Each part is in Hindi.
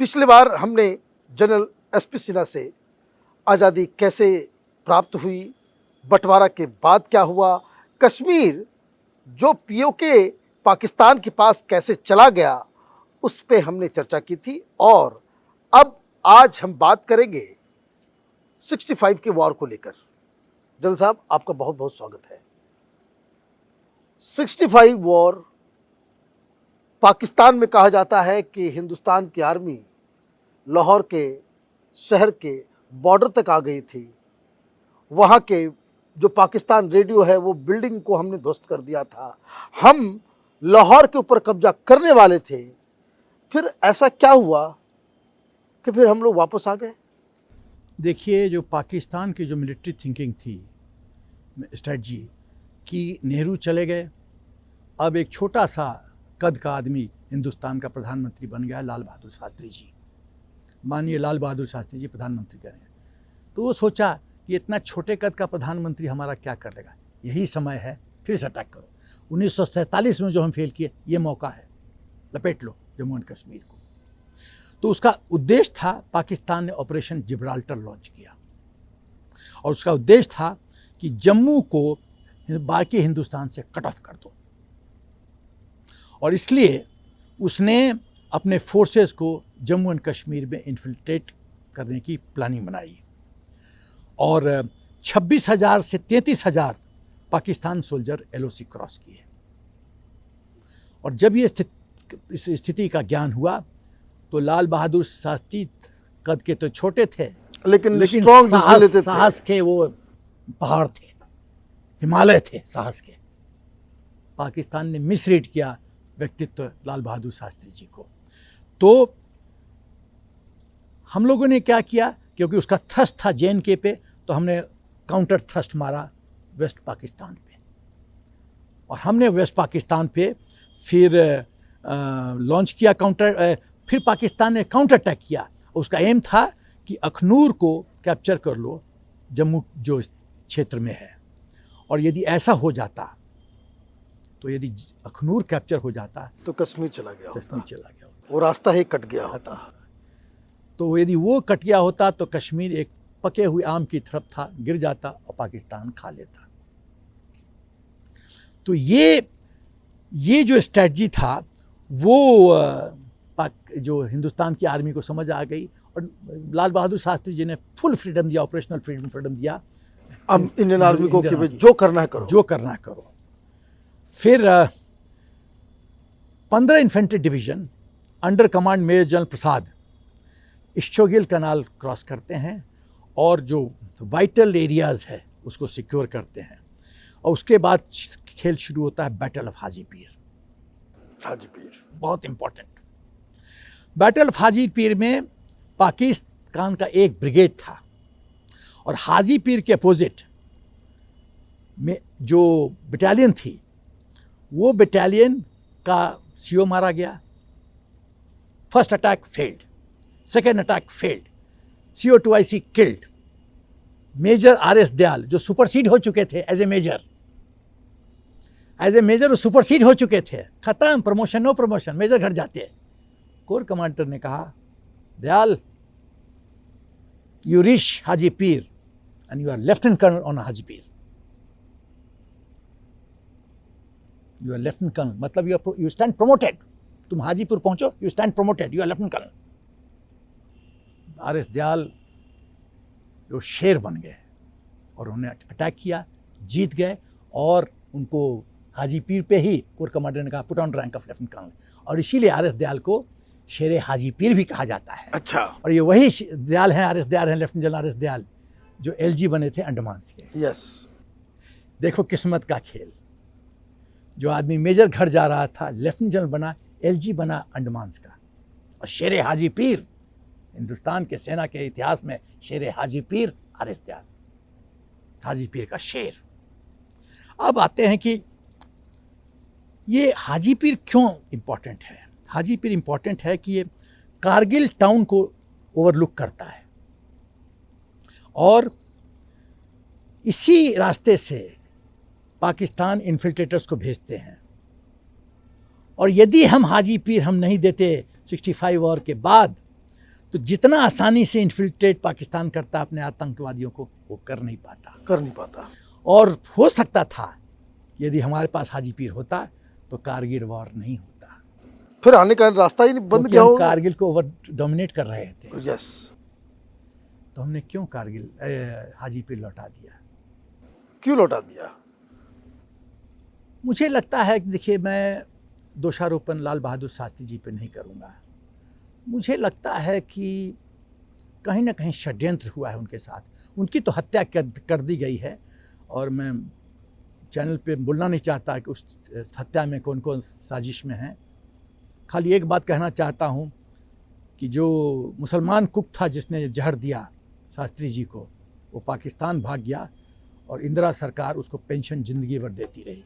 पिछली बार हमने जनरल एसपी सिन्हा से आज़ादी कैसे प्राप्त हुई, बंटवारा के बाद क्या हुआ, कश्मीर जो पीओके पाकिस्तान के पास कैसे चला गया, उस पे हमने चर्चा की थी। और अब आज हम बात करेंगे 65 के वॉर को लेकर। जनरल साहब, आपका बहुत बहुत स्वागत है। 65 वॉर, पाकिस्तान में कहा जाता है कि हिंदुस्तान की आर्मी लाहौर के शहर के बॉर्डर तक आ गई थी। वहाँ के जो पाकिस्तान रेडियो है वो बिल्डिंग को हमने ध्वस्त कर दिया था। हम लाहौर के ऊपर कब्जा करने वाले थे। फिर ऐसा क्या हुआ कि फिर हम लोग वापस आ गए? देखिए, जो पाकिस्तान की जो मिलिट्री थिंकिंग थी, स्ट्रेटजी कि नेहरू चले गए, अब एक छोटा सा कद का आदमी हिंदुस्तान का प्रधानमंत्री बन गया, लाल बहादुर शास्त्री जी। मानिए लाल बहादुर शास्त्री जी प्रधानमंत्री करेंगे, तो वो सोचा कि इतना छोटे कद का प्रधानमंत्री हमारा क्या कर लेगा, यही समय है फिर से अटैक करो। 1947 में जो हम फेल किए, ये मौका है, लपेट लो जम्मू एंड कश्मीर को। तो उसका उद्देश्य था, पाकिस्तान ने ऑपरेशन जिब्राल्टर लॉन्च किया और उसका उद्देश्य था कि जम्मू को बाकी हिंदुस्तान से कट ऑफ कर दो। और इसलिए उसने अपने फोर्सेस को जम्मू एंड कश्मीर में इन्फिल्ट्रेट करने की प्लानिंग बनाई और 26,000 से 33,000 पाकिस्तान सोल्जर एलओसी क्रॉस किए। और जब ये स्थिति का ज्ञान हुआ तो लाल बहादुर शास्त्री कद के तो छोटे थे, लेकिन साहस के वो पहाड़ थे, हिमालय थे साहस के। पाकिस्तान ने मिसरीड किया व्यक्तित्व लाल बहादुर शास्त्री जी को। तो हम लोगों ने क्या किया, क्योंकि उसका थ्रस्ट था JNK पे, तो हमने काउंटर थ्रस्ट मारा वेस्ट पाकिस्तान पे। और हमने वेस्ट पाकिस्तान पे फिर लॉन्च किया काउंटर, फिर पाकिस्तान ने काउंटर अटैक किया। उसका एम था कि अखनूर को कैप्चर कर लो, जम्मू जो क्षेत्र में है। और यदि ऐसा हो जाता, तो यदि अखनूर कैप्चर हो जाता तो कश्मीर चला गया होता, वो रास्ता ही कट गया होता। तो यदि वो कट गया होता तो कश्मीर एक पके हुए आम की तरफ था, गिर जाता और पाकिस्तान खा लेता। तो ये जो स्ट्रेटजी था वो जो हिंदुस्तान की आर्मी को समझ आ गई और लाल बहादुर शास्त्री जी ने फुल फ्रीडम दिया, ऑपरेशनल फ्रीडम दिया इंडियन आर्मी को कि जो करना है करो, जो करना है करो। फिर 15 infantry division under command major general Prasad Ichhogil canal cross करते हैं और जो वाइटल एरियाज़ है उसको सिक्योर करते हैं। और उसके बाद खेल शुरू होता है बैटल ऑफ हाजीपीर। बहुत इंपॉर्टेंट बैटल ऑफ हाजीपीर में पाकिस्तान का एक ब्रिगेड था और हाजीपीर के अपोजिट में जो बटालियन थी, वो बटालियन का CO मारा गया। First attack failed, second attack failed, CO2IC killed. Major RS Dayal जो सुपरसीड हो चुके थे एज ए मेजर वो सुपरसीड हो चुके थे, खत्म, प्रमोशन नो प्रमोशन, मेजर घट जाते हैं। कोर कमांडर ने कहा, Dayal you reach Hajipir and you are lieutenant colonel on Hajipir. You are lieutenant colonel, मतलब यू स्टैंड प्रमोटेड। तुम हाजीपुर पहुंचो, you stand promoted, you are lieutenant colonel. RS Dayal जो शेर बन गए और उन्होंने अटैक किया, जीत गए और उनको हाजीपीर पे ही कोर कमांडर ने कहा put on rank of lieutenant colonel. और इसीलिए RS दयाल को शेर हाजीपीर भी कहा जाता है। अच्छा। और ये वही दयाल हैं, RS दयाल हैं, लेफ्टिनेंट जनरल RS दयाल, जो LG बने थे अंडमान के। यस। देखो किस्मत का खेल, जो आदमी मेजर घर जा रहा था, लेफ्टिनेंट जनरल बना, LG बना अंडमान का। और शेर हाजीपीर, हिंदुस्तान के सेना के इतिहास में शेर हाजीपीर RS दयाल, हाजीपीर का शेर। अब आते हैं कि ये हाजीपीर क्यों इम्पोर्टेंट है। हाजीपीर इम्पोर्टेंट है कि ये कारगिल टाउन को ओवरलुक करता है और इसी रास्ते से पाकिस्तान इन्फिल्ट्रेटर्स को भेजते हैं। और यदि हम हाजीपीर हम नहीं देते 65 वॉर के बाद, तो जितना आसानी से इन्फिल्ट्रेट पाकिस्तान करता अपने आतंकवादियों को, वो कर नहीं पाता। और हो सकता था यदि हमारे पास हाजी पीर होता तो कारगिल वॉर नहीं होता, फिर आने का रास्ता ही नहीं बंद क्योंकि गया हम होगा। कारगिल को ओवर डोमिनेट कर रहे थे। यस, तो हमने क्यों कारगिल हाजी पीर लौटा दिया? क्यों लौटा दिया? मुझे लगता है कि देखिए, मैं दोषारोपण लाल बहादुर शास्त्री जी पे नहीं करूँगा। मुझे लगता है कि कहीं ना कहीं षड्यंत्र हुआ है उनके साथ। उनकी तो हत्या कर दी गई है, और मैं चैनल पे बोलना नहीं चाहता कि उस हत्या में कौन कौन साजिश में है। खाली एक बात कहना चाहता हूँ कि जो मुसलमान कुक था जिसने जहर दिया शास्त्री जी को, वो पाकिस्तान भाग गया, और इंदिरा सरकार उसको पेंशन जिंदगी भर देती रही।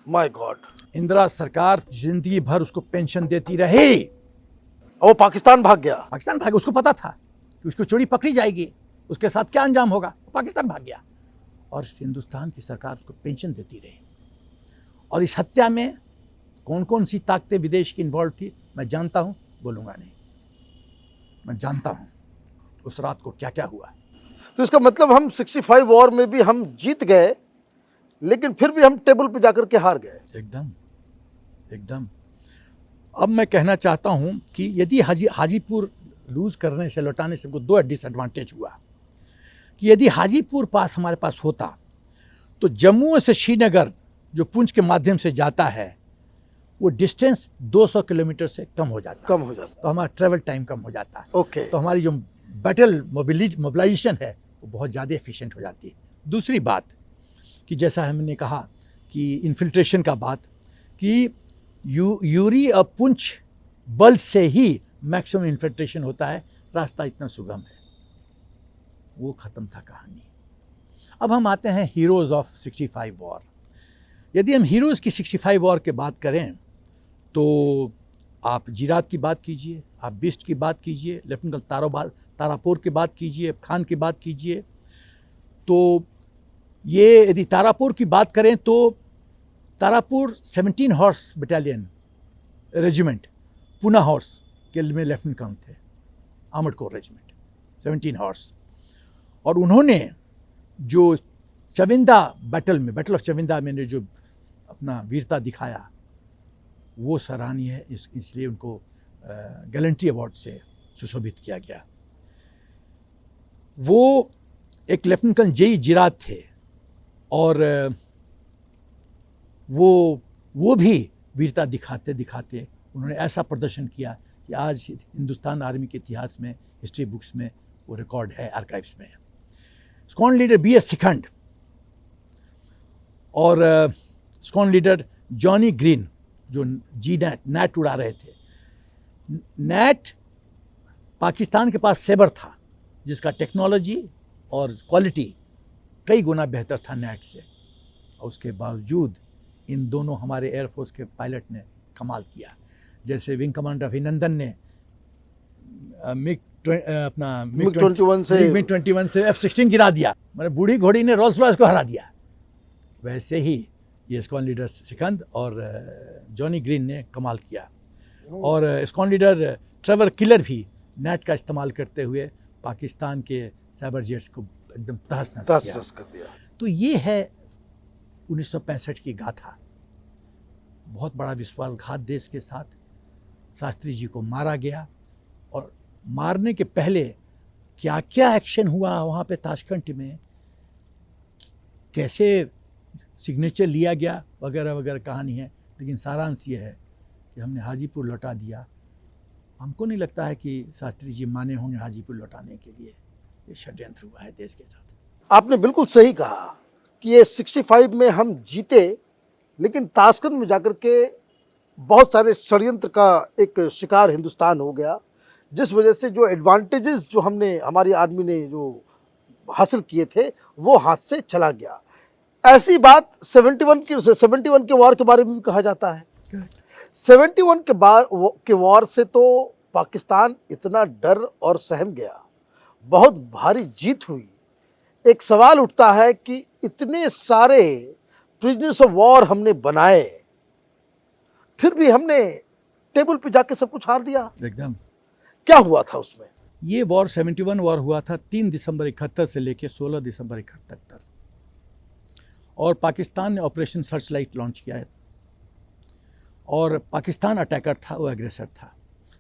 माय गॉड, इंदिरा सरकार जिंदगी भर उसको पेंशन देती रही। वो पाकिस्तान भाग गया। पाकिस्तान भाग, उसको पता था कि उसको चोरी पकड़ी जाएगी, उसके साथ क्या अंजाम होगा। पाकिस्तान भाग गया, और हिंदुस्तान की सरकार उसको पेंशन देती रही। और इस हत्या में कौन कौन सी ताकतें विदेश की इन्वॉल्व थी, मैं जानता हूँ, बोलूँगा नहीं। मैं जानता हूँ उस रात को क्या क्या हुआ। तो इसका मतलब हम 65 वॉर में भी हम जीत गए, लेकिन फिर भी हम टेबल पे जाकर के हार गए। एकदम। अब मैं कहना चाहता हूँ कि यदि हाजीपुर लूज़ करने से, लौटाने से हमको दो डिसएडवांटेज हुआ। कि यदि हाजीपुर पास हमारे पास होता तो जम्मू से श्रीनगर जो पुंछ के माध्यम से जाता है, वो डिस्टेंस 200 किलोमीटर से कम हो जाता। तो हमारा ट्रैवल टाइम कम हो जाता है। ओके। तो हमारी जो बैटल मोबिलाइजेशन है वो बहुत ज़्यादा एफिशिएंट हो जाती है। दूसरी बात कि जैसा हमने कहा कि इन्फिल्ट्रेशन का बात, कि यूरी और पुंछ बल से ही मैक्सिमम इन्फिल्ट्रेशन होता है। रास्ता इतना सुगम है, वो ख़त्म था कहानी। अब हम आते हैं हीरोज़ ऑफ 65 वॉर। यदि हम हीरोज़ की 65 वॉर के बात करें तो आप जिरात की बात कीजिए, आप बिस्ट की बात कीजिए, लेफ्टिनेंट तारापुर की बात कीजिए, खान की बात कीजिए। तो ये यदि तारापुर की बात करें तो Tarapur 17 horse battalion regiment, Poona horse के में लेफ्टिनेंट कर्नल थे, आर्मर्ड कोर रेजिमेंट 17 हॉर्स। और उन्होंने जो चविंदा बैटल ऑफ चविंदा में जो अपना वीरता दिखाया, वो सराहनीय है। इसलिए उनको गैलेंट्री अवार्ड से सुशोभित किया गया। वो एक लेफ्टिनेंट कर्नल जेई जिरात थे, और वो भी वीरता दिखाते दिखाते उन्होंने ऐसा प्रदर्शन किया कि आज हिंदुस्तान आर्मी के इतिहास में, हिस्ट्री बुक्स में वो रिकॉर्ड है, आर्काइव्स में। स्क्वाड्रन लीडर BS सिखंड और स्क्वाड्रन लीडर जॉनी ग्रीन जो नैट उड़ा रहे थे। नैट पाकिस्तान के पास सेबर था जिसका टेक्नोलॉजी और क्वालिटी कई गुना बेहतर था नैट से, और उसके बावजूद इन दोनों हमारे एयरफोर्स के पायलट ने कमाल किया। जैसे विंग कमांडर अभिनंदन ने मिग 21 से F-16 गिरा दिया, मैंने बूढ़ी घोड़ी ने रोल्स रॉयस को हरा दिया। वैसे ही ये स्क्वाड्रन लीडर सिकंद और जॉनी ग्रीन ने कमाल किया। और स्क्वाड्रन लीडर ट्रेवर किलर भी नेट का इस्तेमाल करते हुए पाकिस्तान के साइबर जेट्स को एकदम तहस नहस कर दिया। तो ये है 1965 की गाथा। बहुत बड़ा विश्वासघात देश के साथ शास्त्री जी को मारा गया, और मारने के पहले क्या क्या एक्शन हुआ वहाँ पे ताशकंद में, कैसे सिग्नेचर लिया गया, वगैरह वगैरह कहानी है। लेकिन सारांश ये है कि हमने हाजीपुर लौटा दिया। हमको नहीं लगता है कि शास्त्री जी माने होंगे हाजीपुर लौटाने के लिए। ये षड्यंत्र हुआ है देश के साथ। आपने बिल्कुल सही कहा कि ये 65 में हम जीते, लेकिन ताशकंद में जाकर के बहुत सारे षड्यंत्र का एक शिकार हिंदुस्तान हो गया, जिस वजह से जो एडवांटेजेस जो हमारी आर्मी ने जो हासिल किए थे वो हाथ से चला गया। ऐसी बात 71 के वॉर के बारे में भी कहा जाता है। 71 के वॉर से तो पाकिस्तान इतना डर और सहम गया, बहुत भारी जीत हुई। एक सवाल उठता है कि इतने सारे प्रिजनर्स ऑफ वॉर हमने बनाए, फिर भी हमने टेबल पे जाके सब कुछ हार दिया। एकदम क्या हुआ था उसमें? ये वॉर 71 वॉर हुआ था 3 दिसंबर 71 से लेकर 16 दिसंबर 71 तक, और पाकिस्तान ने ऑपरेशन सर्च लाइट लॉन्च किया है, और पाकिस्तान अटैकर था, वो एग्रेसर था।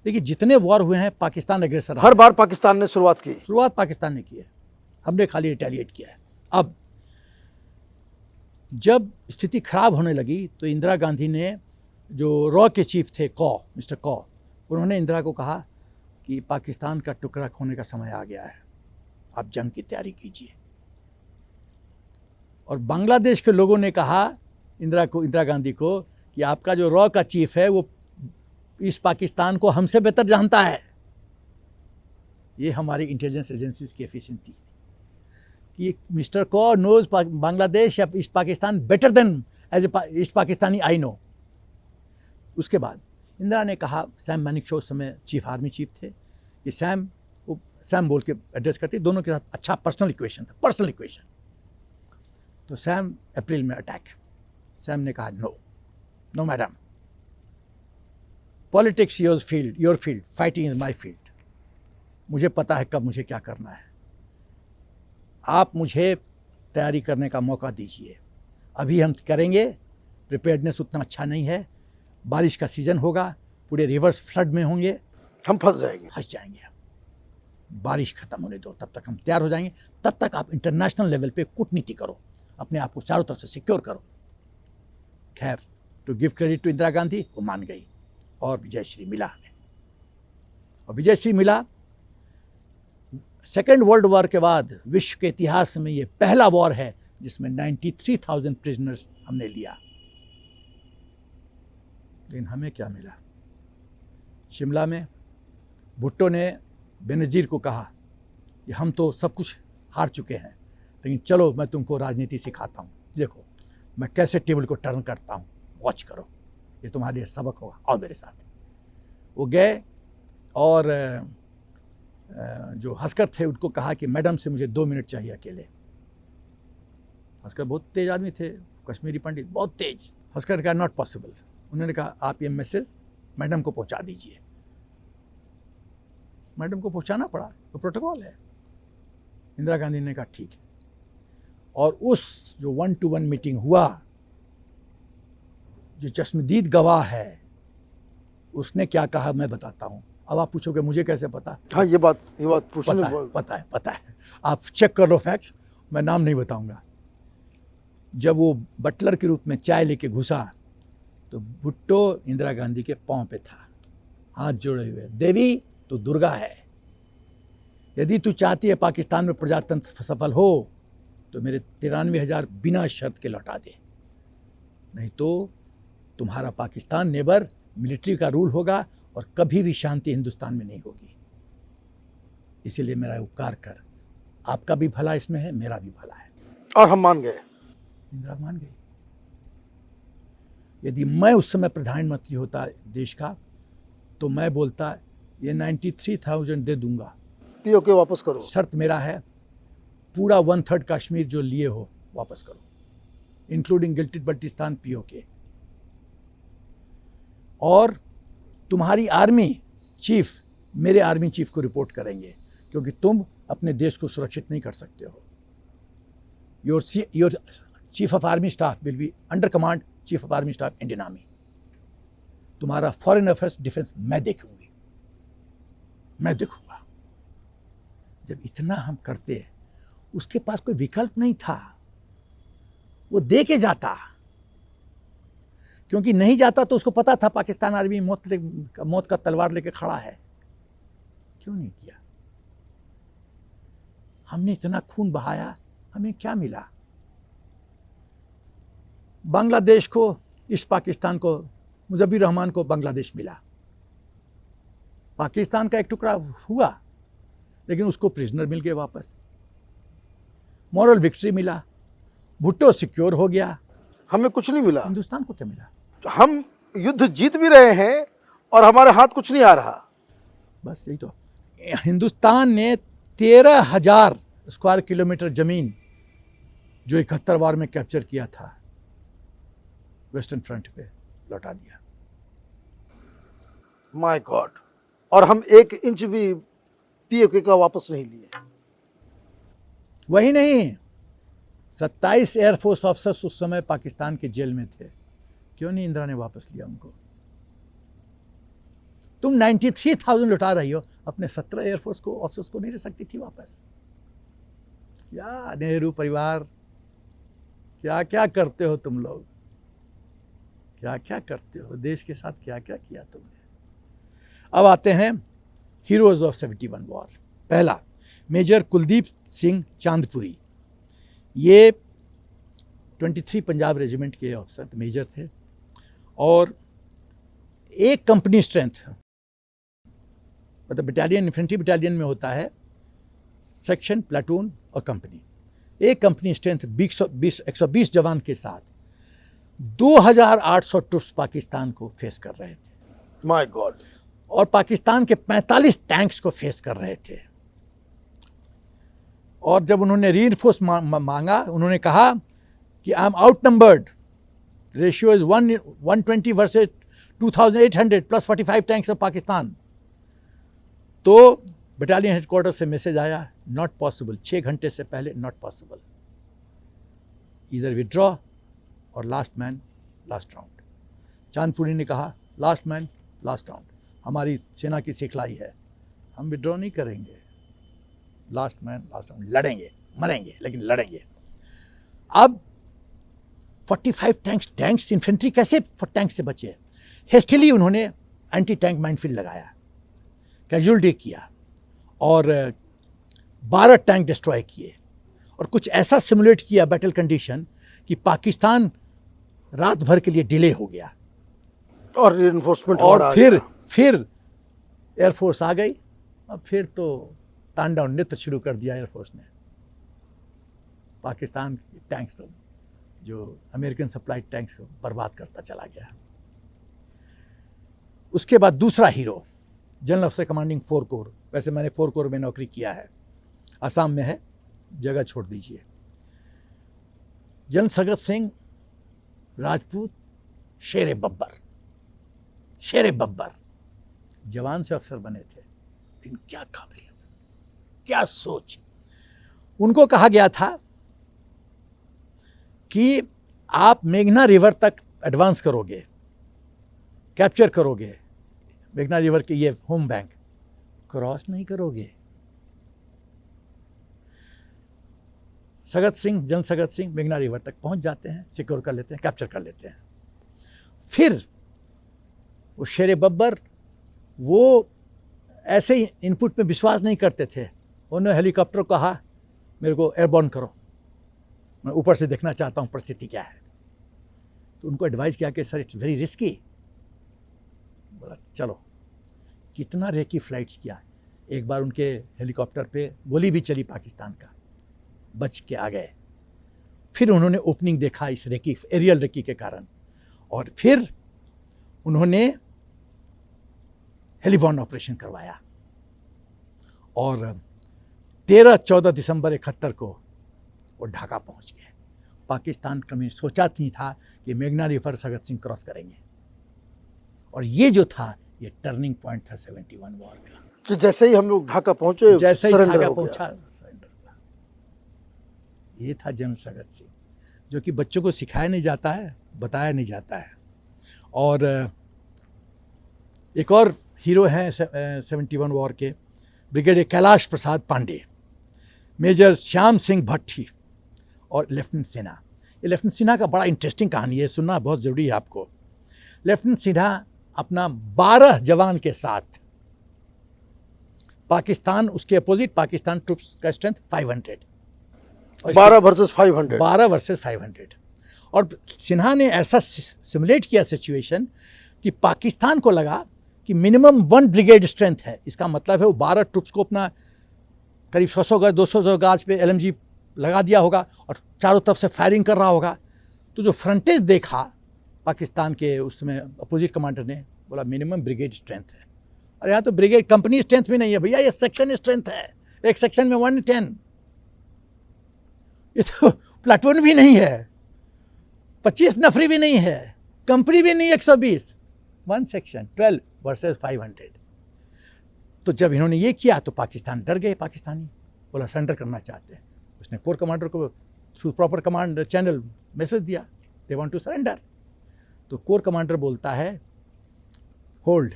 देखिए जितने वॉर हुए हैं पाकिस्तान एग्रेसर हर बार पाकिस्तान ने शुरुआत की। शुरुआत पाकिस्तान ने की है, हमने खाली रिटेलिएट किया है। अब जब स्थिति खराब होने लगी तो इंदिरा गांधी ने, जो रॉ के चीफ थे मिस्टर कॉ, उन्होंने इंदिरा को कहा कि पाकिस्तान का टुकड़ा होने का समय आ गया है, आप जंग की तैयारी कीजिए। और बांग्लादेश के लोगों ने कहा इंदिरा गांधी को कि आपका जो रॉ का चीफ है वो इस पाकिस्तान को हमसे बेहतर जानता है। ये हमारी इंटेलिजेंस एजेंसीज की एफिशिएंसी कि मिस्टर कॉ नोज बांग्लादेश या East Pakistan better than as a East Pakistani I know. उसके बाद इंदिरा ने कहा, सैम मैनिकशॉ उस समय चीफ आर्मी चीफ थे, कि सैम बोल के एड्रेस करती, दोनों के साथ अच्छा पर्सनल इक्वेशन था, पर्सनल इक्वेशन। तो सैम अप्रैल में अटैक, सैम ने कहा no madam, politics your field, fighting is my field, मुझे पता है कब मुझे क्या करना है, आप मुझे तैयारी करने का मौका दीजिए, अभी हम करेंगे, प्रिपेयर्डनेस उतना अच्छा नहीं है, बारिश का सीज़न होगा, पूरे रिवर्स फ्लड में होंगे, हम फंस जाएंगे हम, बारिश खत्म होने दो, तब तक हम तैयार हो जाएंगे, तब तक आप इंटरनेशनल लेवल पे कूटनीति करो, अपने आप को चारों तरफ से सिक्योर करो। खैर, to give credit to Indira Gandhi, वो मान गई और विजयश्री मिला हमें। और विजयश्री मिला, सेकेंड वर्ल्ड वॉर के बाद विश्व के इतिहास में ये पहला वॉर है जिसमें 93,000 प्रिजनर्स हमने लिया। लेकिन हमें क्या मिला? शिमला में भुट्टो ने बेनजीर को कहा कि हम तो सब कुछ हार चुके हैं, लेकिन चलो मैं तुमको राजनीति सिखाता हूँ, देखो मैं कैसे टेबल को टर्न करता हूँ, वॉच करो, ये तुम्हारे लिए सबक होगा, आओ मेरे साथ। वो गए और जो हस्कर थे उनको कहा कि मैडम से मुझे 2 मिनट चाहिए अकेले। हस्कर बहुत तेज आदमी थे, कश्मीरी पंडित, बहुत तेज। हस्कर का नॉट पॉसिबल। उन्होंने कहा आप ये मैसेज मैडम को पहुंचा दीजिए। मैडम को पहुंचाना पड़ा, तो प्रोटोकॉल है। इंदिरा गांधी ने कहा ठीक है। और उस जो 1-to-1 मीटिंग हुआ, जो चश्मदीद गवाह है, उसने क्या कहा मैं बताता हूँ। अब आप पूछोगे मुझे कैसे पता? हाँ, ये बात पूछने पता है, आप चेक कर लो फैक्ट्स, मैं नाम नहीं बताऊंगा। जब वो बटलर के रूप में चाय लेके घुसा तो भुट्टो इंदिरा गांधी के पांव पे था, हाथ जोड़े हुए, देवी तो दुर्गा है, यदि तू चाहती है पाकिस्तान में प्रजातंत्र सफल हो तो मेरे 93,000 बिना शर्त के लौटा दे, नहीं तो तुम्हारा पाकिस्तान नेबर मिलिट्री का रूल होगा और कभी भी शांति हिंदुस्तान में नहीं होगी। इसीलिए मेरा उपकार कर, आपका भी भला इसमें है, मेरा भी भला है। और हम मान गए। इंदिरा मान गई। यदि मैं उस समय प्रधानमंत्री होता देश का तो मैं बोलता ये 93,000 दे दूंगा, पीओके वापस करो, शर्त मेरा है पूरा 1/3 कश्मीर जो लिए हो वापस करो, इंक्लूडिंग गिल्टेड बल्टिस्तान, पीओके। और तुम्हारी आर्मी चीफ मेरे आर्मी चीफ को रिपोर्ट करेंगे, क्योंकि तुम अपने देश को सुरक्षित नहीं कर सकते हो। Your chief of army staff will be under command chief of army staff Indian army. तुम्हारा फॉरेन अफेयर्स डिफेंस मैं देखूंगा। जब इतना हम करते, उसके पास कोई विकल्प नहीं था, वो दे के जाता, क्योंकि नहीं जाता तो उसको पता था पाकिस्तान आर्मी मौत का तलवार लेके खड़ा है। क्यों नहीं किया? हमने इतना खून बहाया, हमें क्या मिला? बांग्लादेश को, ईस्ट पाकिस्तान को, मुजफ्फर रहमान को बांग्लादेश मिला। पाकिस्तान का एक टुकड़ा हुआ, लेकिन उसको प्रिजनर मिल गए वापस। मॉरल विक्ट्री मिला, भुट्टो सिक्योर हो गया। हमें कुछ नहीं मिला। हिंदुस्तान को क्या मिला? हम युद्ध जीत भी रहे हैं और हमारे हाथ कुछ नहीं आ रहा। बस यही तो। हिंदुस्तान ने 13,000 स्क्वायर किलोमीटर जमीन जो 71 वार में कैप्चर किया था वेस्टर्न फ्रंट पे लौटा दिया। My God. और हम 1 इंच भी पीओके का वापस नहीं लिए। वही नहीं, 27 एयरफोर्स ऑफिसर्स उस समय पाकिस्तान के जेल में थे, क्यों नहीं इंदिरा ने वापस लिया उनको? तुम 93,000 लुटा रही हो, अपने 17 एयरफोर्स को ऑफिसर्स को नहीं ले सकती थी वापस? क्या नेहरू परिवार, क्या क्या करते हो तुम लोग, क्या क्या करते हो, देश के साथ क्या क्या किया तुमने। अब आते हैं हीरोज ऑफ 71 वॉर। पहला, मेजर कुलदीप सिंह चांदपुरी, ये 23 पंजाब रेजिमेंट के ऑफिसर मेजर थे, और एक कंपनी स्ट्रेंथ, मतलब बटालियन, इन्फेंट्री बटालियन में होता है सेक्शन, प्लाटून और कंपनी। एक कंपनी स्ट्रेंथ 120 जवान के साथ 2800 ट्रुप्स पाकिस्तान को फेस कर रहे थे। My God. और पाकिस्तान के 45 टैंक्स को फेस कर रहे थे। और जब उन्होंने रीइंफोर्स मांगा, उन्होंने कहा कि I am outnumbered, ratio is 120 versus 2800 plus 45 tanks of Pakistan. तो बटालियन हेडक्वार्टर से मैसेज आया, नॉट पॉसिबल, 6 घंटे से पहले नॉट पॉसिबल, इधर विड्रॉ और last man last round. Chandpuri ने कहा लास्ट मैन लास्ट राउंड, हमारी सेना की सिखलाई है, हम विड्रॉ नहीं करेंगे, लास्ट मैन लास्ट राउंड, लड़ेंगे, मरेंगे लेकिन लड़ेंगे। अब 45 टैंक्स इन्फेंट्री कैसे टैंक से बचे? हेस्टिली उन्होंने एंटी टैंक माइनफील्ड लगाया, कैजुअल्टी किया और 12 टैंक डिस्ट्रॉय किए, और कुछ ऐसा सिमुलेट किया बैटल कंडीशन कि पाकिस्तान रात भर के लिए डिले हो गया, और रिइंफोर्समेंट और फिर एयरफोर्स आ गई। अब फिर तो तांडव नृत्य शुरू कर दिया एयरफोर्स ने, पाकिस्तान के टैंक्स पर, जो अमेरिकन सप्लाइड टैंक्स को बर्बाद करता चला गया। उसके बाद दूसरा hero, general officer commanding 4 core, वैसे मैंने 4 कोर में नौकरी किया है, असम में है, जगह छोड़ दीजिए। जनरल सगत सिंह राजपूत, शेर बब्बर, जवान से अफसर बने थे, लेकिन क्या काबिलियत, क्या सोच। उनको कहा गया था कि आप मेघना रिवर तक एडवांस करोगे, कैप्चर करोगे, मेघना रिवर के ये होम बैंक, क्रॉस नहीं करोगे। जनरल सगत सिंह मेघना रिवर तक पहुंच जाते हैं, सिक्योर कर लेते हैं, कैप्चर कर लेते हैं। फिर वो शेर बब्बर, वो ऐसे ही इनपुट में विश्वास नहीं करते थे, उन्होंने हेलीकॉप्टर को कहा मेरे को एयरबॉर्न करो, मैं ऊपर से देखना चाहता हूँ परिस्थिति क्या है। तो उनको एडवाइस किया कि सर इट्स वेरी रिस्की। बोला चलो, कितना रेकी फ्लाइट्स किया। एक बार उनके हेलीकॉप्टर पे गोली भी चली पाकिस्तान का, बच के आ गए। फिर उन्होंने ओपनिंग देखा इस रेकी, एरियल रेकी के कारण, और फिर उन्होंने हेलीबॉर्न ऑपरेशन करवाया, और 13-14 दिसंबर 71 को वो ढाका पहुंच गए। पाकिस्तान कभी सोचा नहीं था कि मेघना रिवर सगत सिंह क्रॉस करेंगे, और ये जो था ये टर्निंग पॉइंट था 71 वॉर का, कि जैसे ही हम लोग ढाका पहुंचे, जैसे ही surrender ढाका हो गया। पहुंचा, सरेंडर हुआ। ये था जनरल सगत सिंह, जो कि बच्चों को सिखाया नहीं जाता है, बताया नहीं जाता है। और एक और हीरो हैं 71 वॉर के, ब्रिगेडियर कैलाश प्रसाद पांडे, मेजर श्याम सिंह भट्टी और लेफ्टिनेंट सिन्हा। ये लेफ्टिनेंट सिन्हा का बड़ा इंटरेस्टिंग कहानी है, सुनना बहुत ज़रूरी है आपको। लेफ्टिनेंट सिन्हा अपना 12 जवान के साथ पाकिस्तान, उसके अपोजिट पाकिस्तान ट्रूप्स का स्ट्रेंथ 500, 12 वर्सेस 500। 12 वर्सेस 500। और सिन्हा ने ऐसा सिमुलेट किया सिचुएशन कि पाकिस्तान को लगा कि मिनिमम 1 ब्रिगेड स्ट्रेंथ है। इसका मतलब है वो 12 ट्रुप्स को अपना करीब 100 गज 200 गज पे LMG लगा दिया होगा और चारों तरफ से फायरिंग कर रहा होगा। तो जो फ्रंटेज देखा पाकिस्तान के उस समय अपोजिट कमांडर ने, बोला मिनिमम ब्रिगेड स्ट्रेंथ है। और यहाँ तो ब्रिगेड कंपनी स्ट्रेंथ भी नहीं है भैया, ये सेक्शन स्ट्रेंथ है। एक सेक्शन में 110, ये तो प्लाटून भी नहीं है, 25 नफरी भी नहीं है, कंपनी भी नहीं 120, 1 सेक्शन 12 वर्सेस 500। तो जब इन्होंने ये किया तो पाकिस्तान डर गए, पाकिस्तानी बोला सरेंडर करना चाहते हैं। उसने कोर कमांडर को through proper command channel message दिया, दे वांट टू सरेंडर। तो कोर कमांडर बोलता है होल्ड,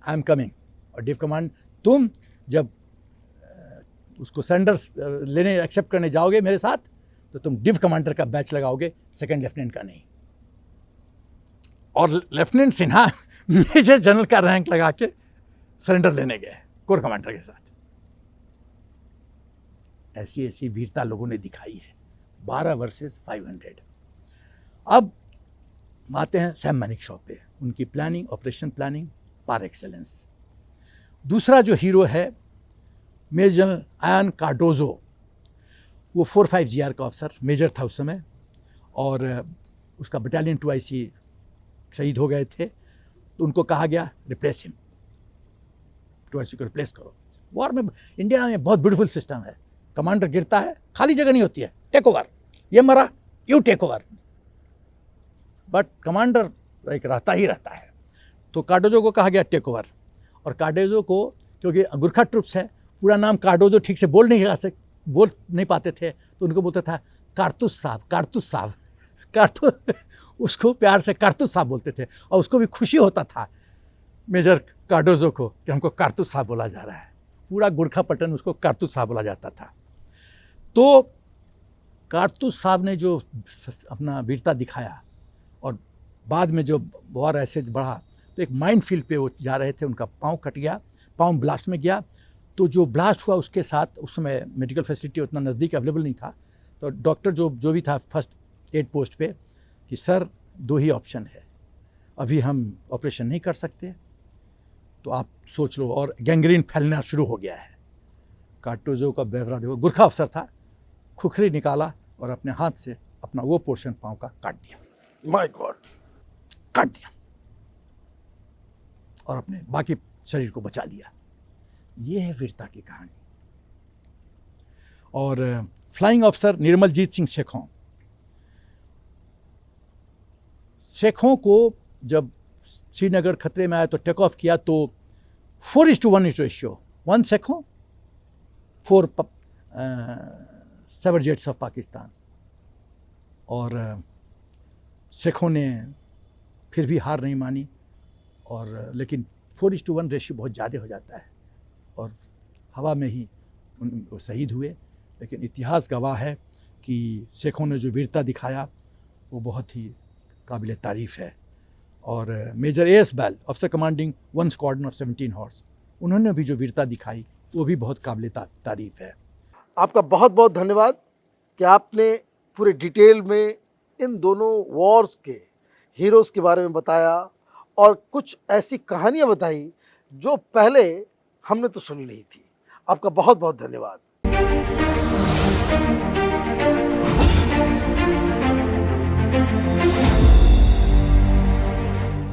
आई एम कमिंग। और डिव कमांड, तुम जब उसको सरेंडर लेने एक्सेप्ट करने जाओगे मेरे साथ, तो तुम डिव कमांडर का बैच लगाओगे, सेकंड लेफ्टिनेंट का नहीं। और लेफ्टिनेंट सिन्हा मेजर जनरल का रैंक लगा के सरेंडर लेने गए कोर कमांडर के साथ। ऐसी ऐसी वीरता लोगों ने दिखाई है, 12 वर्सेस 500। अब आते हैं सैम मैनिकशॉ पे, उनकी planning, operation planning par excellence. दूसरा जो हीरो है मेजर जनरल आयन कार्डोजो, वो 45 GR का ऑफिसर मेजर था उस समय, और उसका बटालियन 2IC शहीद हो गए थे। तो उनको कहा गया रिप्लेस हिम, 2IC को रिप्लेस करो। वॉर में इंडिया में बहुत ब्यूटीफुल सिस्टम है, कमांडर गिरता है, खाली जगह नहीं होती है, टेक ओवर, ये मरा you take over, but commander एक रहता ही रहता है। तो कार्डोजो को कहा गया टेक ओवर, और कार्डोजो को, क्योंकि गुरखा ट्रुप्स है, पूरा नाम कार्डोजो ठीक से बोल नहीं पाते थे, तो उनको बोलता था कारतूस साहब, कारतूस साहब, कारतूस, उसको प्यार से कारतूस साहब बोलते थे। और उसको भी खुशी होता था मेजर कार्डोजो को कि हमको कारतूस साहब बोला जा रहा है, पूरा गुरखा पटन उसको कारतूस साहब बोला जाता था। तो कारतूस साहब ने जो अपना वीरता दिखाया, और बाद में जो वॉर ऐसे बढ़ा, तो एक माइंड फील्ड पे वो जा रहे थे, उनका पाँव कट गया, पाँव ब्लास्ट में गया। तो जो ब्लास्ट हुआ उसके साथ, उस समय मेडिकल फैसिलिटी उतना नज़दीक अवेलेबल नहीं था, तो डॉक्टर जो भी था फर्स्ट एड पोस्ट पे, कि सर 2 ही ऑप्शन है, अभी हम ऑपरेशन नहीं कर सकते, तो आप सोच लो। और गैंग्रीन फैलना शुरू हो गया है। कार्डोजो का बेवरा देखो, गुरखा अफसर था, खुखरी निकाला और अपने हाथ से अपना वो पोर्शन पाँव का काट दिया, माय गॉड, काट दिया, और अपने बाकी शरीर को बचा लिया। ये है वीरता की कहानी। और फ्लाइंग ऑफिसर निर्मलजीत सिंह शेखों को जब श्रीनगर खतरे में आया तो टेक ऑफ किया, तो 4:1 ratio, 1 Sekhon 4 cyber jets of Pakistan. और शेखों ने फिर भी हार नहीं मानी, और लेकिन 4:1 रेशियो बहुत ज़्यादा हो जाता है, और हवा में ही वो शहीद हुए। लेकिन इतिहास गवाह है कि शेखों ने जो वीरता दिखाया वो बहुत ही काबिल तारीफ़ है। और मेजर AS बैल, officer commanding 1 squadron of 17 horse, उन्होंने भी जो वीरता दिखाई वो भी बहुत काबिल तारीफ़ है। आपका बहुत बहुत धन्यवाद कि आपने पूरे डिटेल में इन दोनों वॉर्स के हीरोज़ के बारे में बताया, और कुछ ऐसी कहानियाँ बताई जो पहले हमने तो सुनी नहीं थी। आपका बहुत बहुत धन्यवाद।